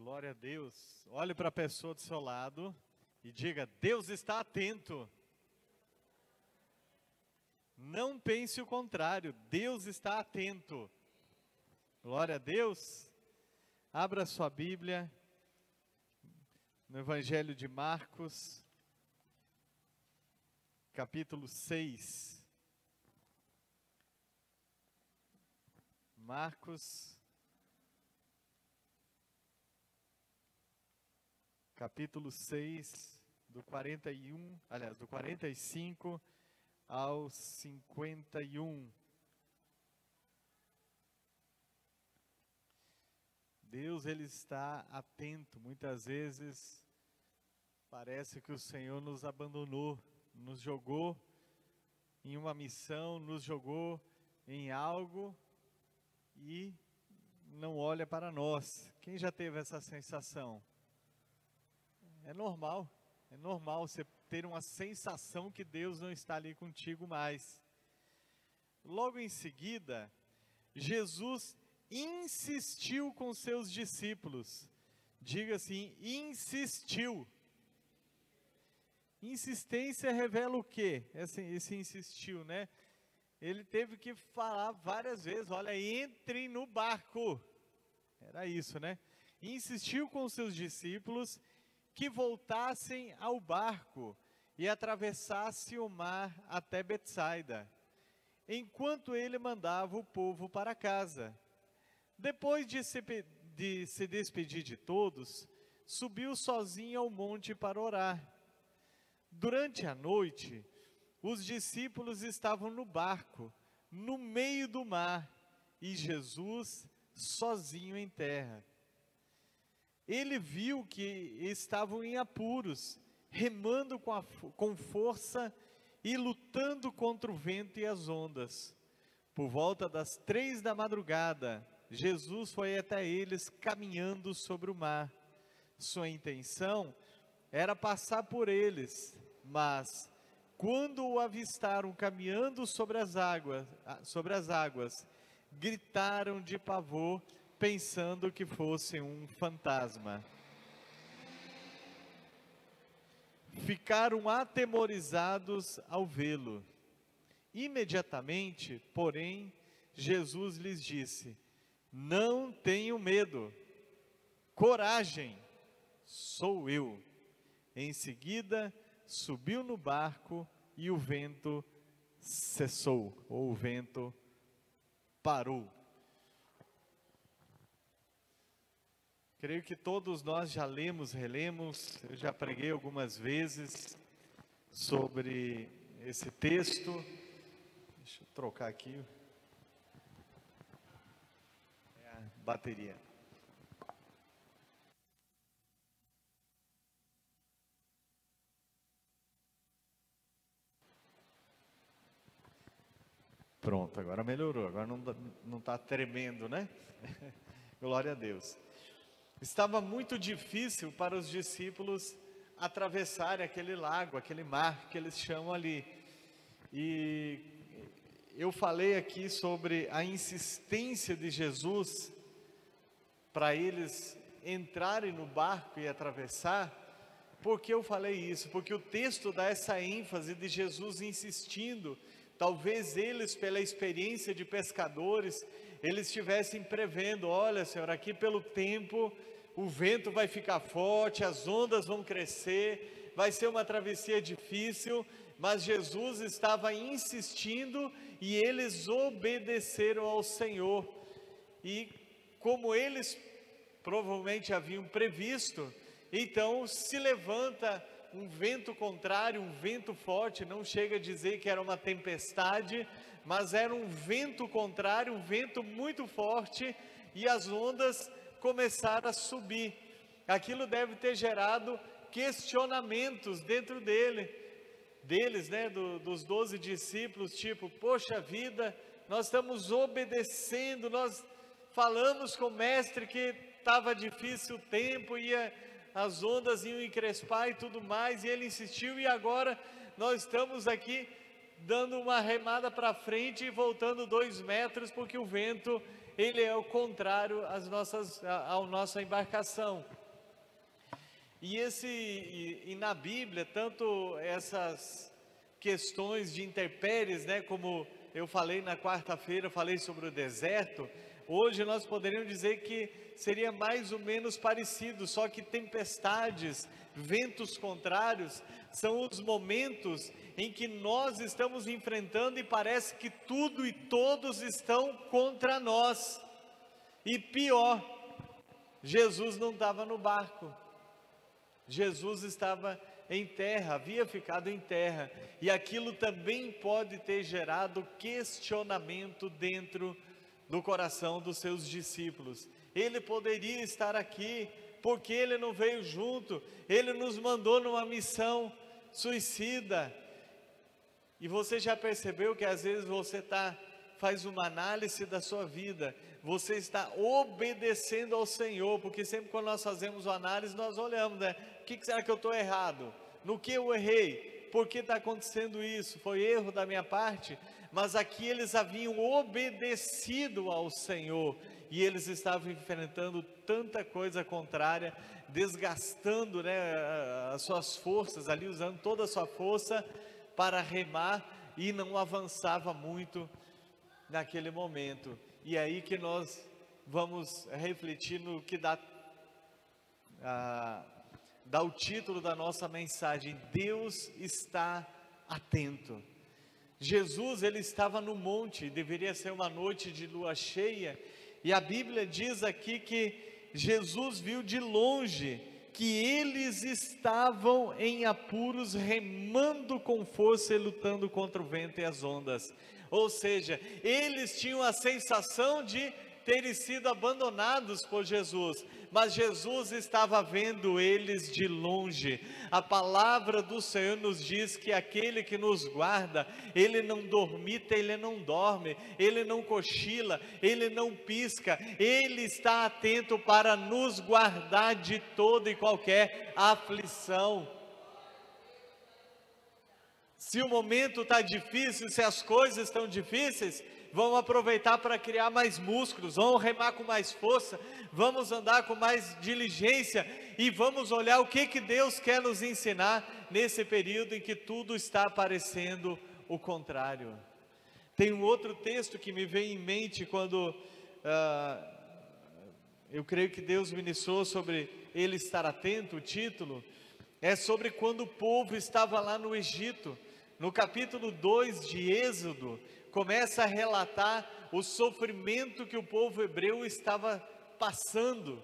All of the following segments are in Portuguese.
Glória a Deus. Olhe para a pessoa do seu lado e diga: Deus está atento. Não pense o contrário, Deus está atento. Glória a Deus. Abra sua Bíblia no Evangelho de Marcos, capítulo 6. Marcos, capítulo 6, do 45 ao 51. Deus, Ele está atento. Muitas vezes parece que o Senhor nos abandonou, nos jogou em uma missão, nos jogou em algo e não olha para nós. Quem já teve essa sensação? É normal você ter uma sensação que Deus não está ali contigo mais. Logo em seguida, Jesus insistiu com seus discípulos. Diga assim: insistiu. Insistência revela o quê? Esse insistiu, né? Ele teve que falar várias vezes: olha, entrem no barco. Era isso, né? Insistiu com seus discípulos que voltassem ao barco e atravessassem o mar até Betsaida, enquanto ele mandava o povo para casa. Depois de se despedir de todos, subiu sozinho ao monte para orar. Durante a noite, os discípulos estavam no barco, no meio do mar, e Jesus sozinho em terra. Ele viu que estavam em apuros, remando com força e lutando contra o vento e as ondas. Por volta das 3 da madrugada, Jesus foi até eles caminhando sobre o mar. Sua intenção era passar por eles, mas quando o avistaram caminhando sobre as águas, gritaram de pavor, pensando que fosse um fantasma. Ficaram atemorizados ao vê-lo. Imediatamente, porém, Jesus lhes disse: não tenham medo, coragem, sou eu. Em seguida, subiu no barco e o vento cessou, ou o vento parou. Creio que todos nós já relemos, eu já preguei algumas vezes sobre esse texto. Deixa eu trocar aqui a bateria. Pronto, agora melhorou, agora não está tremendo, né? Glória a Deus. Estava muito difícil para os discípulos atravessarem aquele lago, aquele mar que eles chamam ali. E eu falei aqui sobre a insistência de Jesus para eles entrarem no barco e atravessar. Por que eu falei isso? Porque o texto dá essa ênfase de Jesus insistindo. Talvez eles, pela experiência de pescadores, eles estivessem prevendo: olha, Senhor, aqui pelo tempo o vento vai ficar forte, as ondas vão crescer, vai ser uma travessia difícil, mas Jesus estava insistindo e eles obedeceram ao Senhor. E como eles provavelmente haviam previsto, então se levanta um vento contrário, um vento forte. Não chega a dizer que era uma tempestade, mas era um vento contrário, um vento muito forte, e as ondas começaram a subir. Aquilo deve ter gerado questionamentos dentro deles, né, dos 12 discípulos, tipo: poxa vida, nós estamos obedecendo, nós falamos com o mestre que estava difícil o tempo, as ondas iam encrespar e tudo mais, e ele insistiu, e agora nós estamos aqui dando uma remada para frente e voltando 2 metros, porque o vento, ele é o contrário à nossa embarcação. E na Bíblia, tanto essas questões de intempéries, né, como eu falei na quarta-feira, falei sobre o deserto, hoje nós poderíamos dizer que seria mais ou menos parecido, só que tempestades, ventos contrários, são os momentos em que nós estamos enfrentando e parece que tudo e todos estão contra nós. E pior, Jesus não estava no barco, Jesus estava em terra, havia ficado em terra, e aquilo também pode ter gerado questionamento dentro do coração dos seus discípulos. Ele poderia estar aqui, porque ele não veio junto, ele nos mandou numa missão suicida. E você já percebeu que às vezes você faz uma análise da sua vida, você está obedecendo ao Senhor, porque sempre quando nós fazemos uma análise, nós olhamos, né? O que será que eu estou errado? No que eu errei? Por que está acontecendo isso? Foi erro da minha parte? Mas aqui eles haviam obedecido ao Senhor, e eles estavam enfrentando tanta coisa contrária, desgastando, né, as suas forças ali, usando toda a sua força para remar, e não avançava muito naquele momento. E aí que nós vamos refletir no que dá o título da nossa mensagem: Deus está atento. Jesus, ele estava no monte, deveria ser uma noite de lua cheia, e a Bíblia diz aqui que Jesus viu de longe que eles estavam em apuros, remando com força e lutando contra o vento e as ondas. Ou seja, eles tinham a sensação de terem sido abandonados por Jesus, mas Jesus estava vendo eles de longe. A palavra do Senhor nos diz que aquele que nos guarda, ele não dormita, ele não dorme, ele não cochila, ele não pisca, ele está atento para nos guardar de toda e qualquer aflição. Se o momento está difícil, se as coisas estão difíceis, vamos aproveitar para criar mais músculos, vamos remar com mais força, vamos andar com mais diligência, e vamos olhar o que Deus quer nos ensinar nesse período em que tudo está parecendo o contrário. Tem um outro texto que me vem em mente quando eu creio que Deus ministrou sobre ele estar atento. O título é sobre quando o povo estava lá no Egito. No capítulo 2 de Êxodo, começa a relatar o sofrimento que o povo hebreu estava passando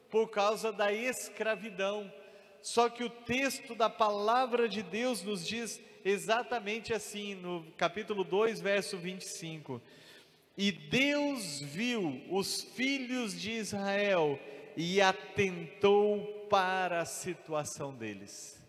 por causa da escravidão. Só que o texto da palavra de Deus nos diz exatamente assim, no capítulo 2, verso 25: E Deus viu os filhos de Israel e atentou para a situação deles.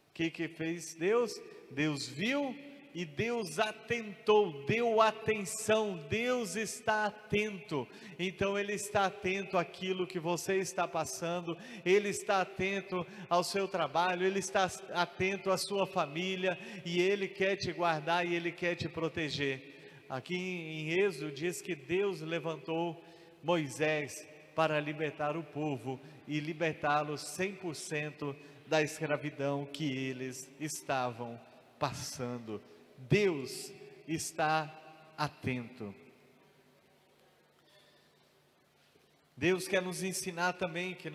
O que fez Deus? Deus viu e Deus atentou, deu atenção. Deus está atento. Então Ele está atento àquilo que você está passando, Ele está atento ao seu trabalho, Ele está atento à sua família, e Ele quer te guardar e Ele quer te proteger. Aqui em Êxodo diz que Deus levantou Moisés para libertar o povo e libertá-los 100% da escravidão que eles estavam passando. Deus está atento. Deus quer nos ensinar também que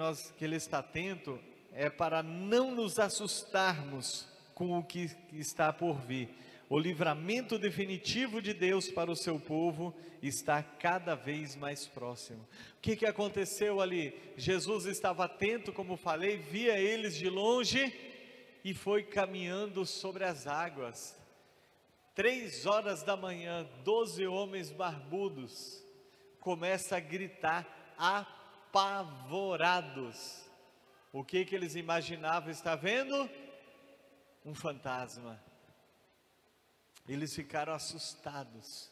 Ele está atento, é para não nos assustarmos com o que está por vir. O livramento definitivo de Deus para o seu povo está cada vez mais próximo. O que aconteceu ali? Jesus estava atento, como falei, via eles de longe e foi caminhando sobre as águas. 3 horas da manhã, 12 homens barbudos começam a gritar apavorados. O que eles imaginavam estar vendo? Um fantasma. Eles ficaram assustados,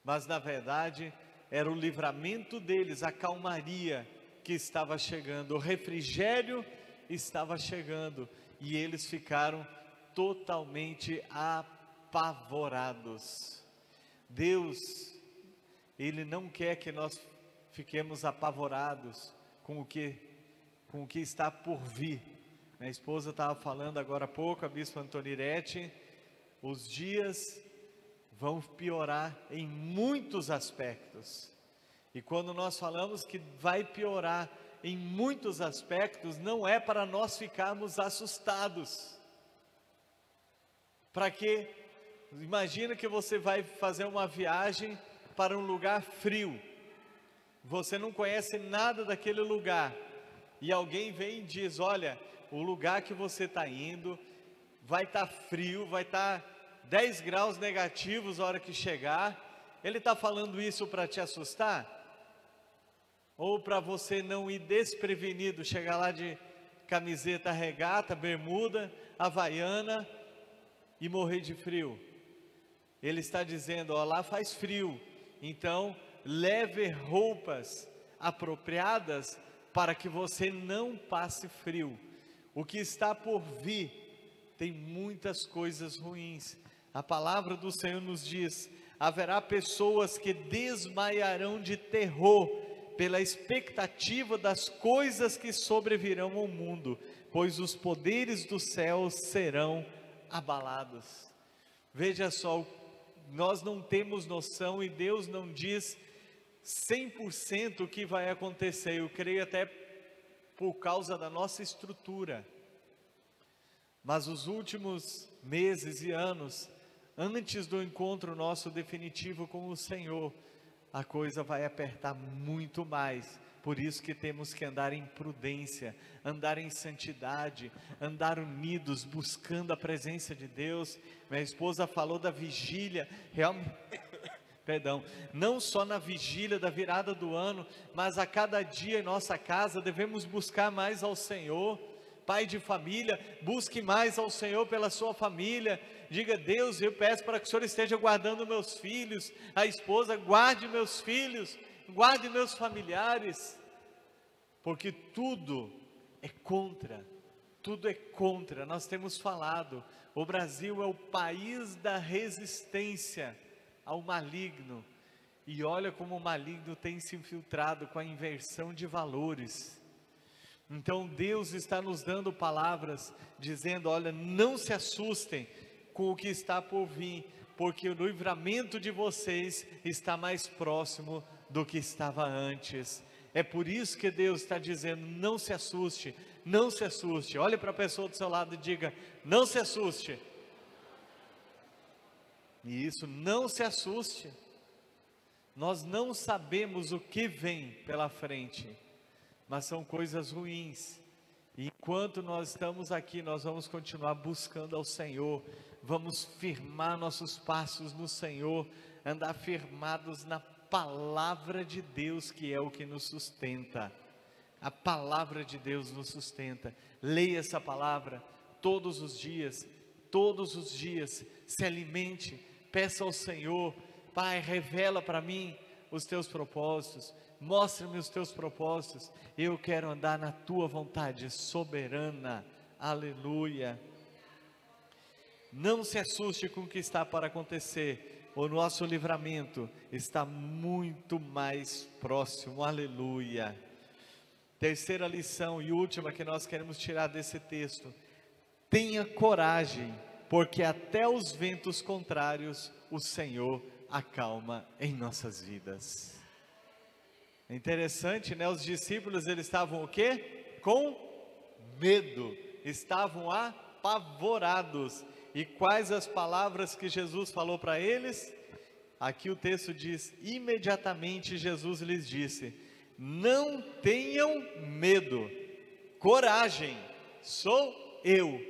mas na verdade era o livramento deles, a calmaria que estava chegando, o refrigério estava chegando, e eles ficaram totalmente apavorados. apavorados. Deus, Ele não quer que nós fiquemos apavorados com o que está por vir. Minha esposa estava falando agora há pouco, a bispa Antoniretti, os dias vão piorar em muitos aspectos. E quando nós falamos que vai piorar em muitos aspectos, não é para nós ficarmos assustados. Para quê? Imagina que você vai fazer uma viagem para um lugar frio. Você não conhece nada daquele lugar. E alguém vem e diz, olha, o lugar que você está indo vai estar frio, vai estar 10 graus negativos na hora que chegar. Ele está falando isso para te assustar? Ou para você não ir desprevenido, chegar lá de camiseta regata, bermuda, havaiana e morrer de frio? Ele está dizendo, ó, lá faz frio, então leve roupas apropriadas para que você não passe frio. O que está por vir tem muitas coisas ruins. A palavra do Senhor nos diz, haverá pessoas que desmaiarão de terror pela expectativa das coisas que sobrevirão ao mundo, pois os poderes do céu serão abalados. Veja só, nós não temos noção e Deus não diz 100% o que vai acontecer. Eu creio até por causa da nossa estrutura. Mas os últimos meses e anos, antes do encontro nosso definitivo com o Senhor, a coisa vai apertar muito mais. Por isso que temos que andar em prudência, andar em santidade, andar unidos, buscando a presença de Deus. Minha esposa falou da vigília, realmente, perdão, não só na vigília da virada do ano, mas a cada dia em nossa casa devemos buscar mais ao Senhor. Pai de família, busque mais ao Senhor pela sua família. Diga, Deus, eu peço para que o Senhor esteja guardando meus filhos. A esposa, guarde meus filhos, guarde meus familiares. Porque tudo é contra, tudo é contra. Nós temos falado, o Brasil é o país da resistência ao maligno. E olha como o maligno tem se infiltrado com a inversão de valores. Então Deus está nos dando palavras, dizendo, olha, não se assustem com o que está por vir, porque o livramento de vocês está mais próximo do que estava antes. É por isso que Deus está dizendo, não se assuste, não se assuste. Olhe para a pessoa do seu lado e diga, não se assuste. E isso, não se assuste. Nós não sabemos o que vem pela frente, mas são coisas ruins. E enquanto nós estamos aqui, nós vamos continuar buscando ao Senhor, vamos firmar nossos passos no Senhor, andar firmados na palavra de Deus, que é o que nos sustenta. A palavra de Deus nos sustenta. Leia essa palavra todos os dias, se alimente, peça ao Senhor, Pai, revela para mim os teus propósitos, mostra-me os teus propósitos, eu quero andar na tua vontade soberana, aleluia. Não se assuste com o que está para acontecer, o nosso livramento está muito mais próximo, aleluia. Terceira lição e última que nós queremos tirar desse texto: tenha coragem, porque até os ventos contrários o Senhor acalma em nossas vidas. É interessante, né? Os discípulos, eles estavam o quê? Com medo, estavam apavorados. E quais as palavras que Jesus falou para eles? Aqui o texto diz, imediatamente Jesus lhes disse, não tenham medo, coragem, sou eu.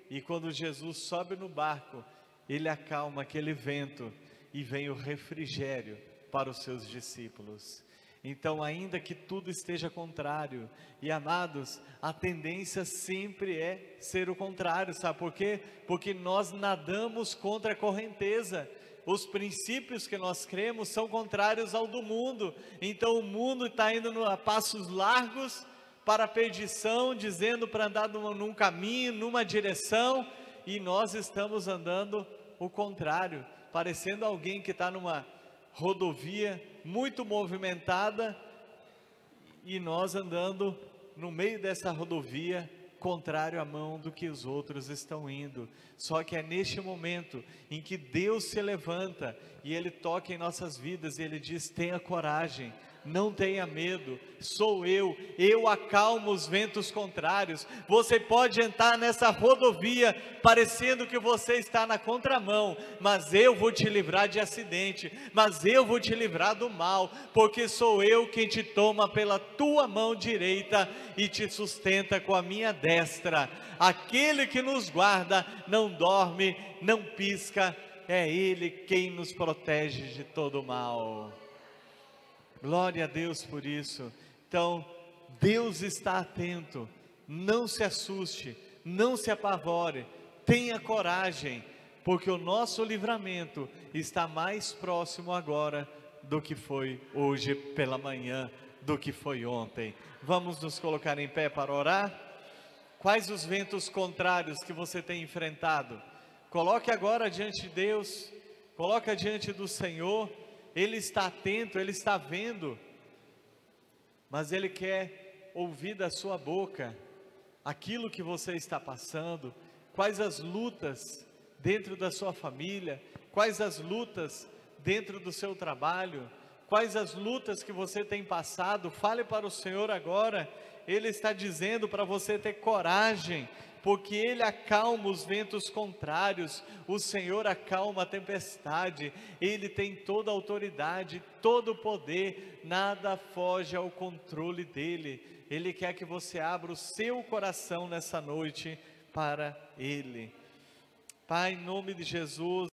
E quando Jesus sobe no barco, ele acalma aquele vento e vem o refrigério para os seus discípulos. Então, ainda que tudo esteja contrário, e amados, a tendência sempre é ser o contrário, sabe por quê? Porque nós nadamos contra a correnteza, os princípios que nós cremos são contrários ao do mundo, então o mundo está indo a passos largos para a perdição, dizendo para andar num caminho, numa direção, e nós estamos andando o contrário, parecendo alguém que está numa rodovia muito movimentada e nós andando no meio dessa rodovia, contrário à mão do que os outros estão indo. Só que é neste momento em que Deus se levanta e Ele toca em nossas vidas e Ele diz: tenha coragem, não tenha medo, sou eu acalmo os ventos contrários. Você pode entrar nessa rodovia parecendo que você está na contramão, mas eu vou te livrar de acidente, mas eu vou te livrar do mal, porque sou eu quem te toma pela tua mão direita e te sustenta com a minha destra. Aquele que nos guarda não dorme, não pisca, é Ele quem nos protege de todo mal. Glória a Deus por isso. Então, Deus está atento, não se assuste, não se apavore, tenha coragem, porque o nosso livramento está mais próximo agora do que foi hoje pela manhã, do que foi ontem. Vamos nos colocar em pé para orar? Quais os ventos contrários que você tem enfrentado? Coloque agora diante de Deus, coloque diante do Senhor. Ele está atento, Ele está vendo, mas Ele quer ouvir da sua boca aquilo que você está passando, quais as lutas dentro da sua família, quais as lutas dentro do seu trabalho, quais as lutas que você tem passado. Fale para o Senhor agora. Ele está dizendo para você ter coragem, porque Ele acalma os ventos contrários, o Senhor acalma a tempestade, Ele tem toda a autoridade, todo o poder, nada foge ao controle dEle. Ele quer que você abra o seu coração nessa noite para Ele. Pai, em nome de Jesus,